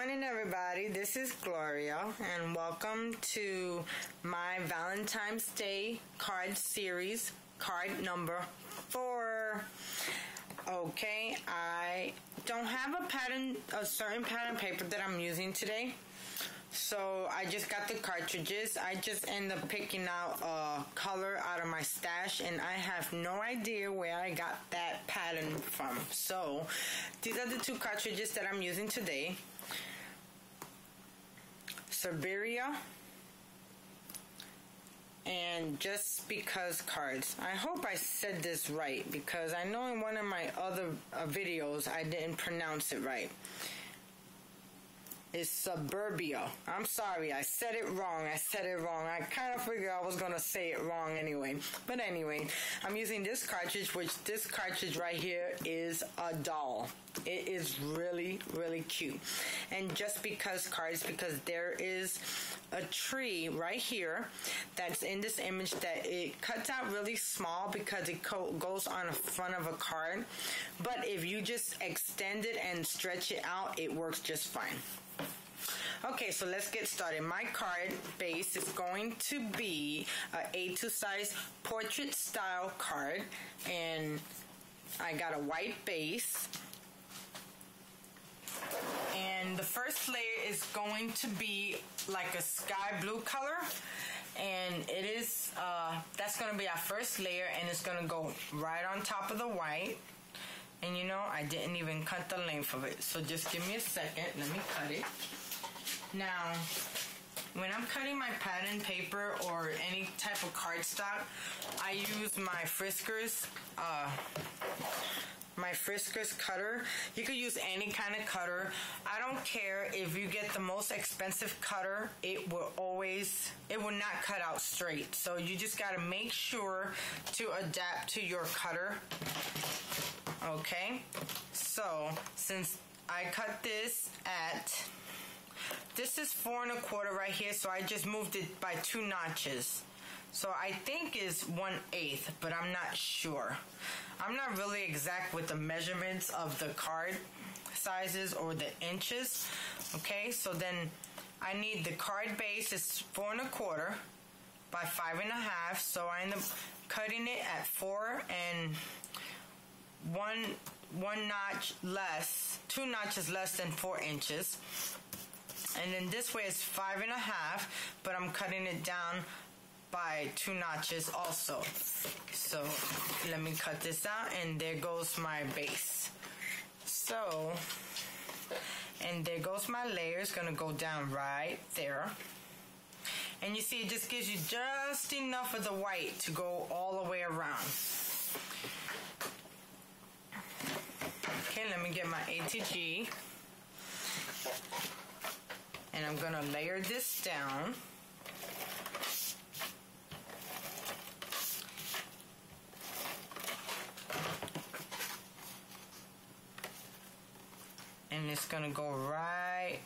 morning, everybody. This is Gloria, and welcome to my Valentine's Day card series, card number 4. Okay, I don't have a certain pattern paper that I'm using today, so I just got the cartridges. I just end up picking out a color out of my stash, and I have no idea where I got that pattern from. So these are the 2 cartridges that I'm using today. Siberia and Just Because cards. I hope I said this right, because I know in one of my other videos I didn't pronounce it right. It's Suburbia. I'm sorry, I said it wrong. I kind of figured I was going to say it wrong anyway. But anyway, I'm using this cartridge, which this cartridge right here is a doll. It is really, really cute. And Just Because cards, because there is a tree right here that's in this image that it cuts out really small because it goes on the front of a card. But if you just extend it and stretch it out, it works just fine. Okay, so let's get started. My card base is going to be a A2 size portrait style card, and I got a white base. And the first layer is going to be like a sky blue color, and it is that's going to be our first layer, and it's going to go right on top of the white. And you know, I didn't even cut the length of it, so just give me a second. Let me cut it. Now, when I'm cutting my pattern paper or any type of cardstock, I use my Friskers cutter. You could use any kind of cutter. I don't care if you get the most expensive cutter, it will not cut out straight. So you just got to make sure to adapt to your cutter. Okay, so since I cut this this is 4 1/4 right here, so I just moved it by 2 notches. So I think is 1/8, but I'm not sure. I'm not really exact with the measurements of the card sizes or the inches. Okay, so then I need the card base is 4 1/4 by 5 1/2. So I end up cutting it at 4 and 1 notch less, 2 notches less than 4 inches. And then this way is 5 1/2, but I'm cutting it down by 2 notches also. So let me cut this out, and there goes my base. So, and there goes my layer. It's gonna go down right there. And you see, it just gives you just enough of the white to go all the way around. Okay, let me get my ATG. And I'm gonna layer this down. And it's gonna go right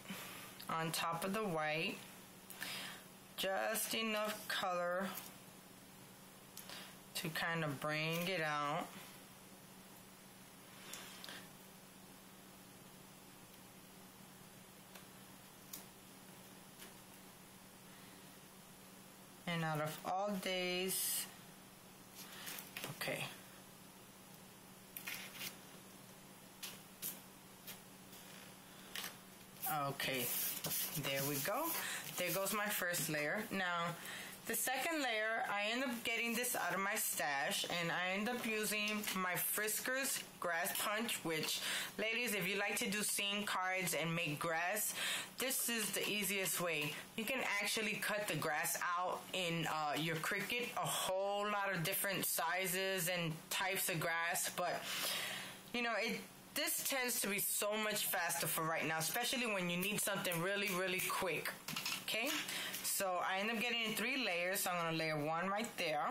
on top of the white. Just enough color to kind of bring it out. And out of all days, okay. Okay, there we go. There goes my first layer. Now, the second layer, I end up getting this out of my stash, and I end up using my Friskers grass punch, which, ladies, if you like to do scene cards and make grass, this is the easiest way. You can actually cut the grass out in your Cricut, a whole lot of different sizes and types of grass, but you know, this tends to be so much faster for right now, especially when you need something really, really quick. Okay, so I end up getting 3 layers. So I'm going to layer 1 right there,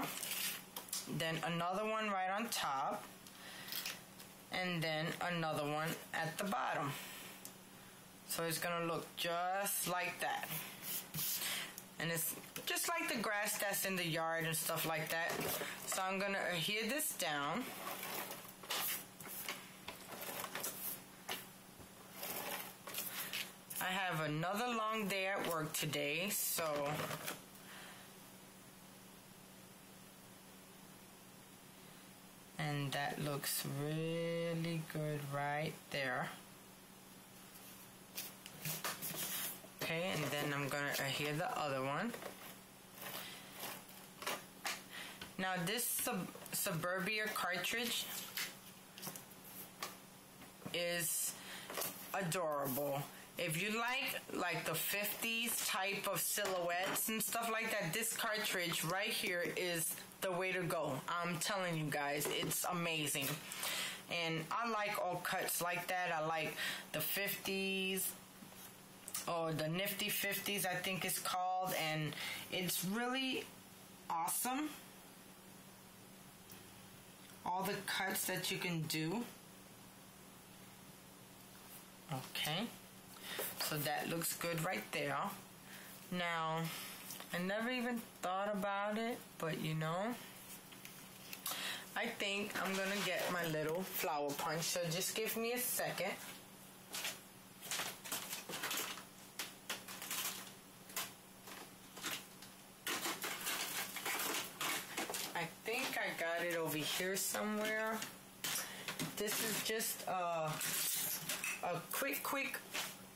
then another one right on top, and then another one at the bottom. So it's going to look just like that. And it's just like the grass that's in the yard and stuff like that. So I'm going to adhere this down. I have have another long day at work today, so and that looks really good right there. Okay, and then I'm gonna adhere the other one. Now this Suburbia cartridge is adorable. If you like the 50s type of silhouettes and stuff like that, this cartridge right here is the way to go. I'm telling you guys, it's amazing. And I like all cuts like that. I like the 50s, or the Nifty 50s I think it's called, and it's really awesome. All the cuts that you can do. Okay, so that looks good right there. Now, I never even thought about it, but you know, I think I'm gonna get my little flower punch, so just give me a second. I think I got it over here somewhere. This is just a quick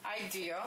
idea.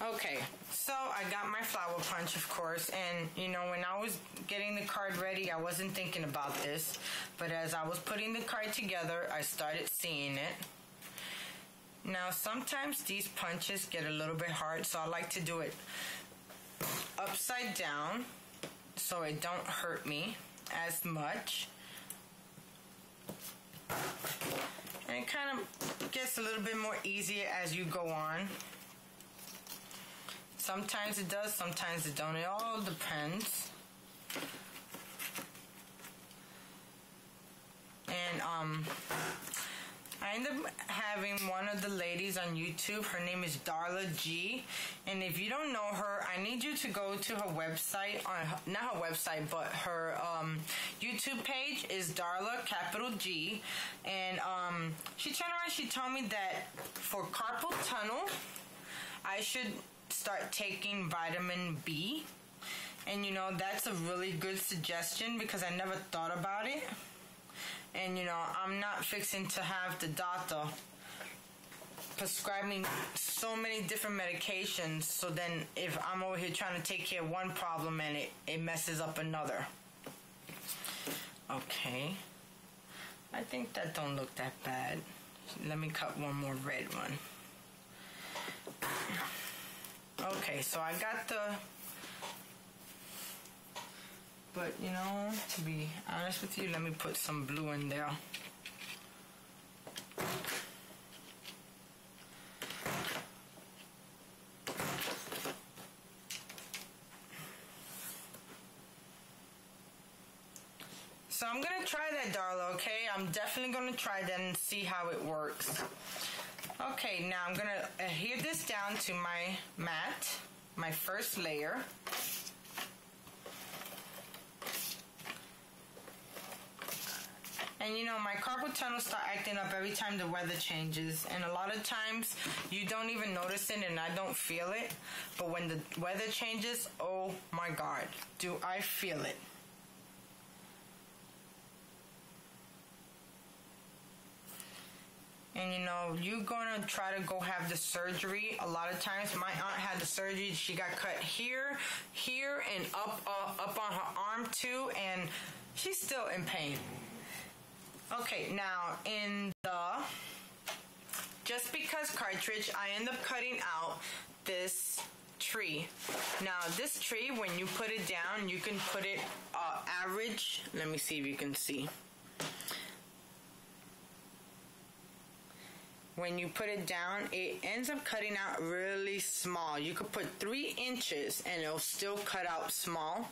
Okay, so I got my flower punch, of course, and you know, when I was getting the card ready, I wasn't thinking about this, but as I was putting the card together, I started seeing it. Now, sometimes these punches get a little bit hard, so I like to do it upside down so it don't hurt me as much. And it kind of gets a little bit more easier as you go on. Sometimes it does, sometimes it don't. It all depends. And I ended up having one of the ladies on YouTube. Her name is Darla G. And if you don't know her, I need you to go to her website, not her website, but her YouTube page is Darla, capital G. And she turned around, she told me that for carpal tunnel, I should start taking vitamin B. And you know, that's a really good suggestion because I never thought about it. And you know, I'm not fixing to have the doctor prescribe me so many different medications, so then if I'm over here trying to take care of one problem and it messes up another. Okay, I think that don't look that bad. Let me cut one more red one. Okay, so I got but you know, to be honest with you, let me put some blue in there. So I'm gonna try that, Darla, okay? I'm definitely gonna try that and see how it works. Okay, now I'm gonna adhere this down to my mat, my first layer. And you know, my carpal tunnel start acting up every time the weather changes. And a lot of times you don't even notice it and I don't feel it. But when the weather changes, oh my God, do I feel it. And you know, you're gonna try to go have the surgery. A lot of times, my aunt had the surgery. She got cut here, and up on her arm too, and she's still in pain. Okay, now in the Just Because cartridge, I end up cutting out this tree. Now this tree, when you put it down, you can put it average. Let me see if you can see. When you put it down, it ends up cutting out really small. You could put 3 inches and it'll still cut out small.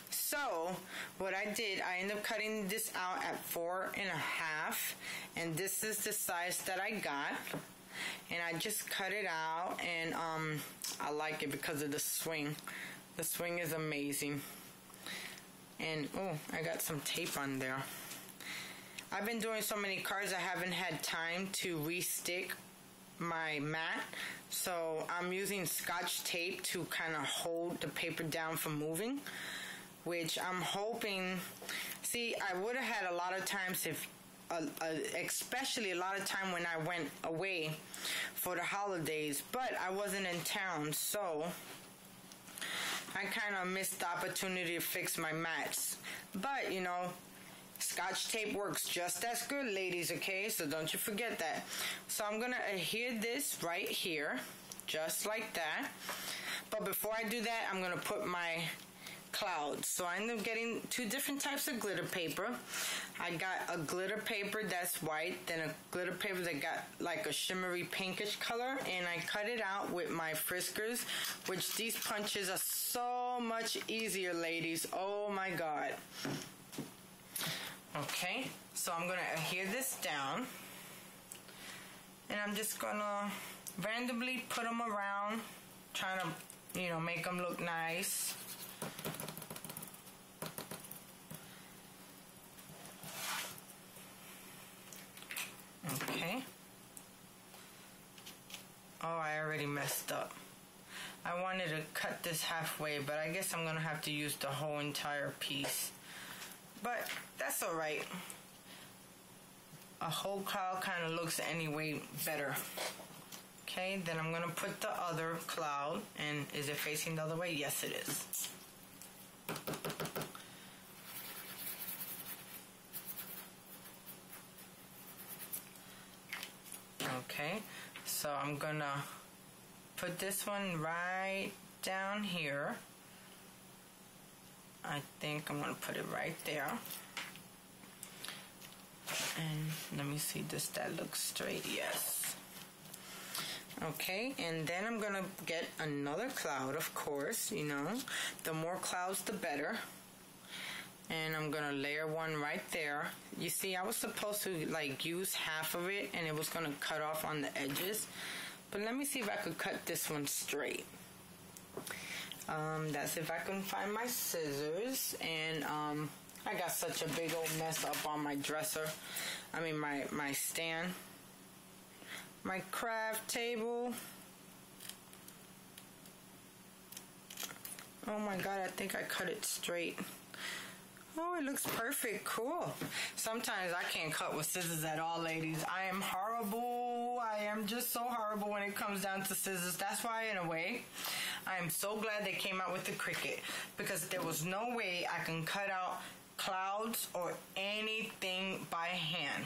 So So what I did, I ended up cutting this out at 4.5, and this is the size that I got. And I just cut it out, and I like it because of the swing. The swing is amazing. And oh, I got some tape on there. I've been doing so many cards I haven't had time to re-stick my mat, so I'm using Scotch tape to kind of hold the paper down from moving, which I'm hoping. See, I would have had a lot of times if especially a lot of time when I went away for the holidays, but I wasn't in town, so I kind of missed the opportunity to fix my mats. But you know, Scotch tape works just as good, ladies, okay? So don't you forget that. So I'm gonna adhere this right here, just like that. But before I do that, I'm gonna put my clouds. So I ended up getting 2 different types of glitter paper. I got a glitter paper that's white, then a glitter paper that got like a shimmery pinkish color, and I cut it out with my Friskers, which these punches are so much easier, ladies. Oh my God. Okay, so I'm gonna adhere this down, and I'm just gonna randomly put them around, trying to, you know, make them look nice. Okay. Oh, I already messed up. I wanted to cut this halfway, but I guess I'm gonna have to use the whole entire piece. But that's all right. A whole cloud kind of looks anyway better. Okay, then I'm gonna put the other cloud, and is it facing the other way? Yes, it is. Okay, so I'm gonna put this one right down here. I think I'm gonna put it right there. And let me see, does that look straight? Yes. Okay, and then I'm gonna get another cloud, of course, you know. The more clouds, the better. And I'm gonna layer one right there. You see, I was supposed to like use half of it, and it was gonna cut off on the edges. But let me see if I could cut this one straight. That's if I can find my scissors. And I got such a big old mess up on my dresser. I mean my stand. My craft table. Oh my God, I think I cut it straight. Oh, it looks perfect. Cool. Sometimes I can't cut with scissors at all, ladies. I am horrible. I am just so horrible when it comes down to scissors. That's why, in a way, I am so glad they came out with the Cricut, because there was no way I can cut out clouds or anything by hand.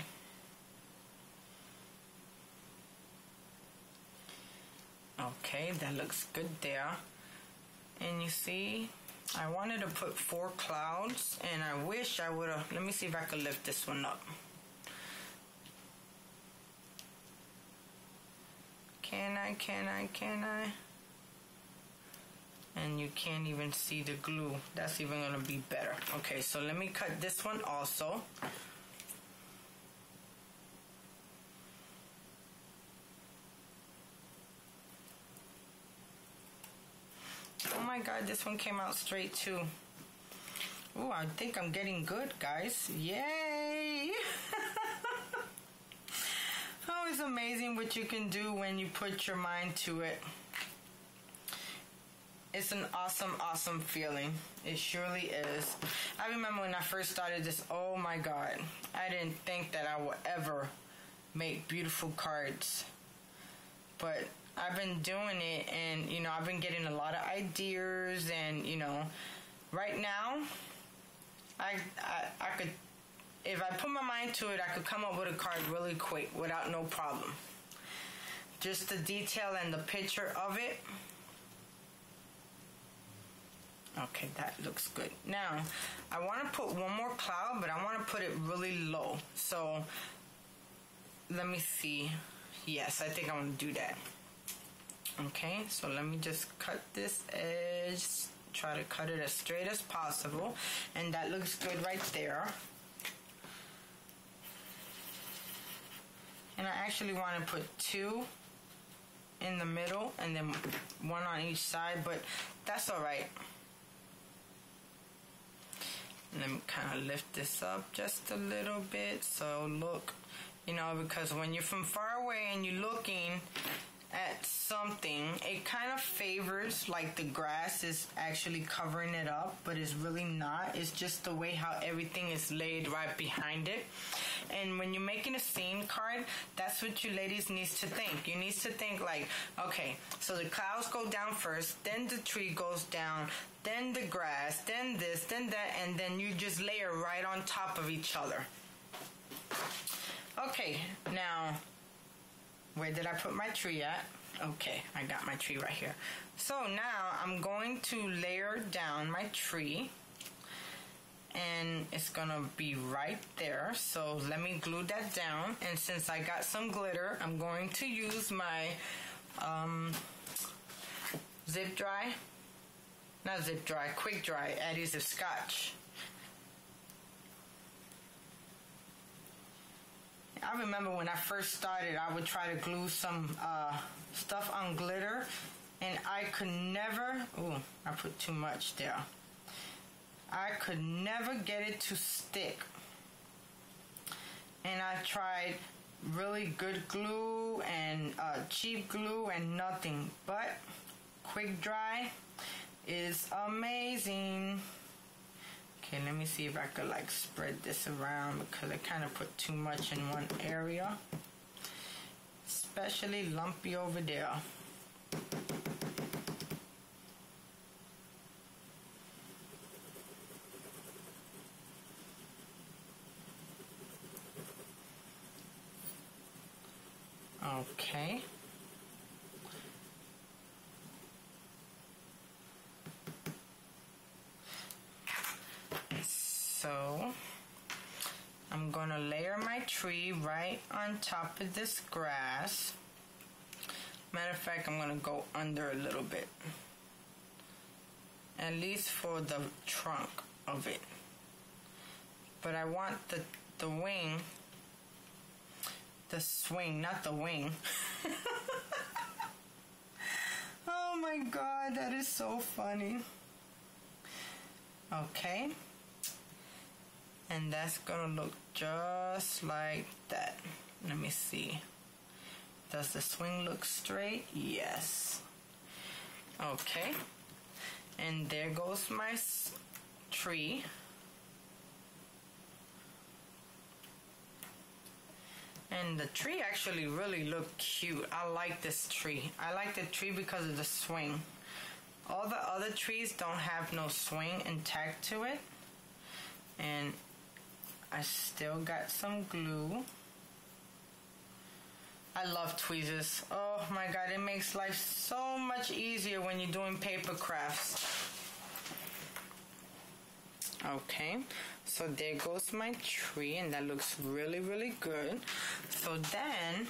Okay, that looks good there. And you see, I wanted to put 4 clouds, and I wish I would have. Let me see if I could lift this one up. Can I? And you can't even see the glue. That's even gonna be better. Okay, so let me cut this one also. Oh my God, this one came out straight too. Oh, I think I'm getting good, guys. Yay! Oh, it's amazing what you can do when you put your mind to it. It's an awesome, awesome feeling. It surely is. I remember when I first started this, oh my God, I didn't think that I would ever make beautiful cards. But I've been doing it, and you know, I've been getting a lot of ideas, and you know, right now I could, if I put my mind to it, I could come up with a card really quick without no problem. Just the detail and the picture of it. Okay, that looks good. Now I want to put one more cloud, but I want to put it really low. So let me see. Yes, I think I want to do that. Okay, so let me just cut this edge try to cut it as straight as possible. And that looks good right there. And I actually want to put 2 in the middle and then 1 on each side, but that's all right. Let me kind of lift this up just a little bit. So look, you know, because when you're from far away and you're looking at something, it kind of favors like the grass is actually covering it up, but it's really not. It's just the way how everything is laid right behind it. And when you're making a scene card, that's what you ladies needs to think. You needs to think like, okay, so the clouds go down first, then the tree goes down, then the grass, then this, then that, and then you just layer right on top of each other. Okay, now, where did I put my tree at? Okay, I got my tree right here. So now I'm going to layer down my tree, and it's gonna be right there. So let me glue that down, and since I got some glitter, I'm going to use my quick dry adhesive scotch. I remember when I first started, I would try to glue some stuff on glitter, and I could never, I put too much there. I could never get it to stick. And I tried really good glue and cheap glue and nothing, but quick dry is amazing. Okay, let me see if I could like spread this around because I kind of put too much in one area, especially lumpy over there. Okay. So I'm gonna layer my tree right on top of this grass. Matter of fact, I'm gonna go under a little bit, at least for the trunk of it. But I want the wing, the swing, not the wing. Oh my God, that is so funny. Okay. And that's gonna look just like that. Let me see. Does the swing look straight? Yes. Okay. And there goes my tree. And the tree actually really looked cute. I like this tree. I like the tree because of the swing. All the other trees don't have no swing intact to it. And I still got some glue. I love tweezers. Oh my God, it makes life so much easier when you're doing paper crafts. Okay, so there goes my tree, and that looks really, really good. So then,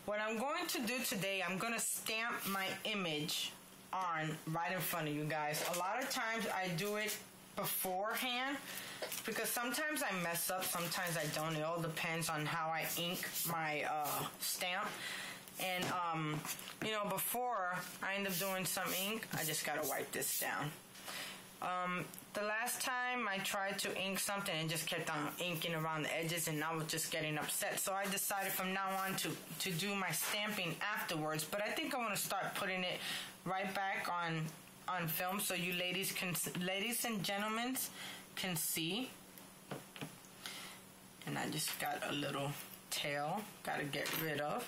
what I'm going to do today, I'm going to stamp my image on right in front of you guys. A lot of times I do it beforehand because sometimes I mess up, sometimes I don't. It all depends on how I ink my stamp. And you know, before I end up doing some ink, I just gotta wipe this down. The last time I tried to ink something and just kept on inking around the edges, and I was just getting upset. So I decided from now on to do my stamping afterwards. But I think I want to start putting it right back on film so you ladies and gentlemen can see. And I just got a little tail, gotta get rid of.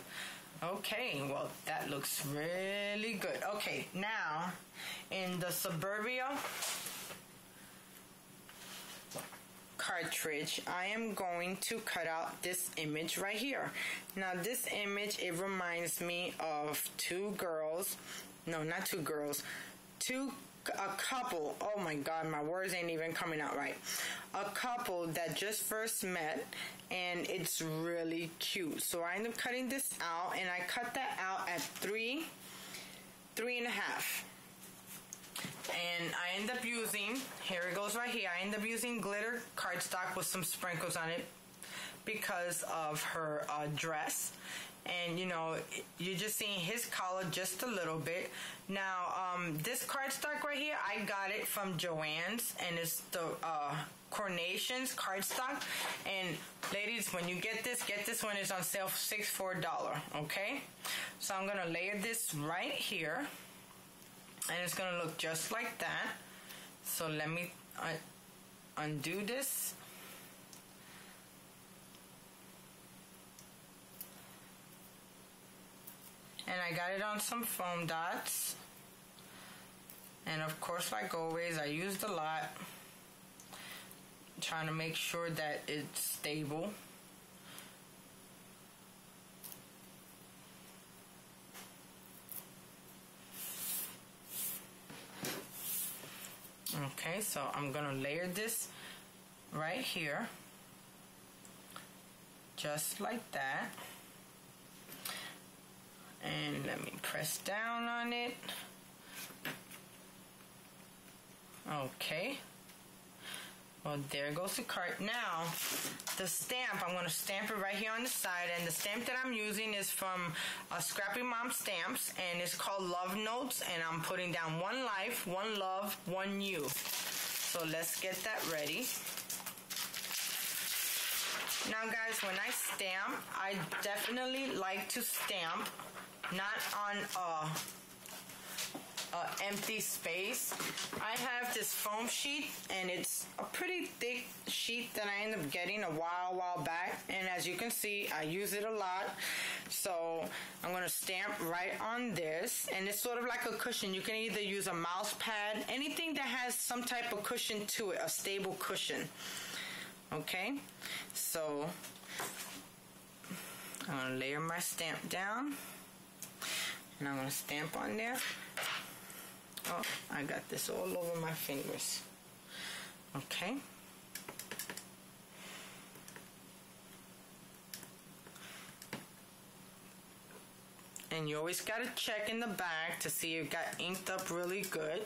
Okay, well, that looks really good. Okay, now in the Suburbia cartridge, I am going to cut out this image right here. Now this image, it reminds me of two girls. No, not two girls. A couple. Oh my God, my words ain't even coming out right. A couple that just first met, and it's really cute. So I end up cutting this out, and I cut that out at 3.5. And I end up using, here it goes right here, I end up using glitter cardstock with some sprinkles on it because of her dress. And you know, you're just seeing his collar just a little bit. Now, this cardstock right here, I got it from Joann's, and it's the Carnations cardstock. And ladies, when you get this one is on sale for $6 for $1, okay? So I'm gonna layer this right here, and it's gonna look just like that. So let me undo this. And I got it on some foam dots. And of course, like always, I used a lot. Trying to make sure that it's stable. Okay, so I'm gonna layer this right here. Just like that. And let me press down on it. Okay. Well, there goes the card. Now, the stamp, I'm going to stamp it right here on the side. And the stamp that I'm using is from Scrappy Mom Stamps. And it's called Love Notes. And I'm putting down 1 life, 1 love, 1 you. So let's get that ready. Now, guys, when I stamp, I definitely like to stamp not on empty space. I have this foam sheet, and it's a pretty thick sheet that I ended up getting a while back, and as you can see, I use it a lot. So I'm going to stamp right on this, and it's sort of like a cushion. You can either use a mouse pad, anything that has some type of cushion to it, a stable cushion. Okay, so I'm going to layer my stamp down. And I'm going to stamp on there. Oh, I got this all over my fingers. Okay. And you always got to check in the back to see it got inked up really good.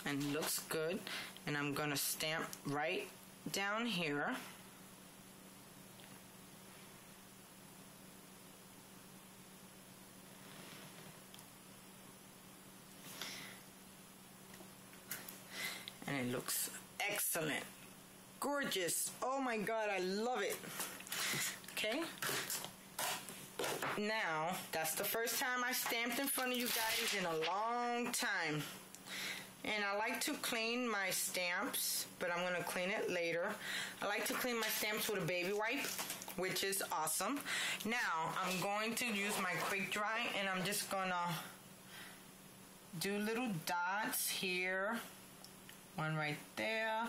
And looks good. And I'm going to stamp right down here. And it looks excellent. Gorgeous. Oh my God, I love it. Okay. Now, that's the first time I stamped in front of you guys in a long time. And I like to clean my stamps, but I'm going to clean it later. I like to clean my stamps with a baby wipe, which is awesome. Now, I'm going to use my quick dry, and I'm just going to do little dots here. 1 right there,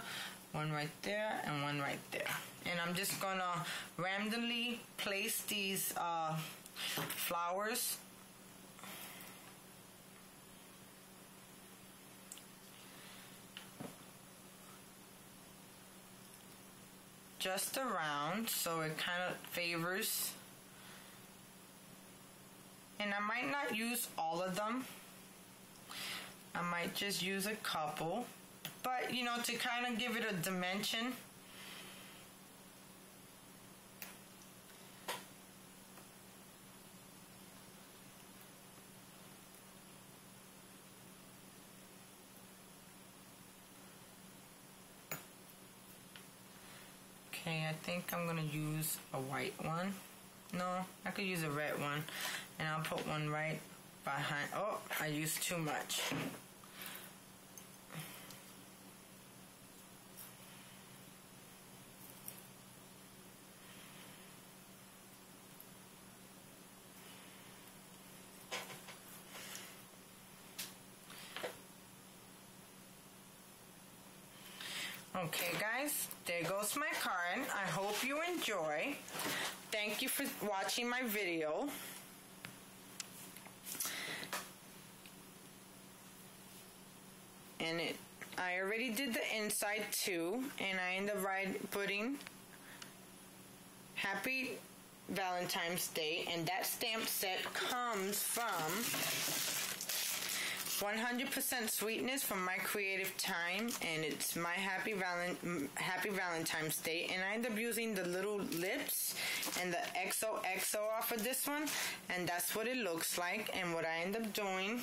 1 right there, and 1 right there. And I'm just gonna randomly place these flowers just around, so it kind of favors. And I might not use all of them. I might just use a couple. But, you know, to kind of give it a dimension. Okay, I think I'm going to use a white one. No, I could use a red one. And I'll put one right behind. Oh, I used too much. Okay guys, there goes my card. I hope you enjoy. Thank you for watching my video. And I already did the inside too, and I ended up putting Happy Valentine's Day, and that stamp set comes from 100% sweetness from my creative time, and it's my happy Valentine's Day. And I end up using the little lips and the XOXO off of this one, and that's what it looks like. And what I end up doing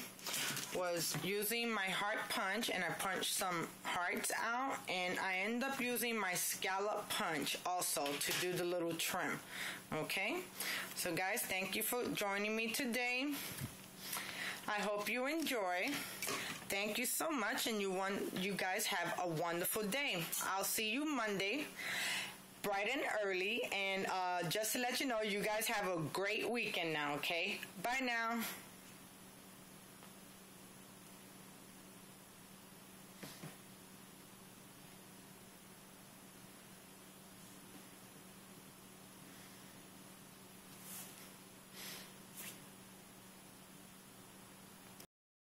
was using my heart punch, and I punched some hearts out, and I end up using my scallop punch also to do the little trim. Okay, so guys, thank you for joining me today. I hope you enjoy. Thank you so much, and you guys have a wonderful day. I'll see you Monday, bright and early, and just to let you know, you guys have a great weekend now, okay? Bye now.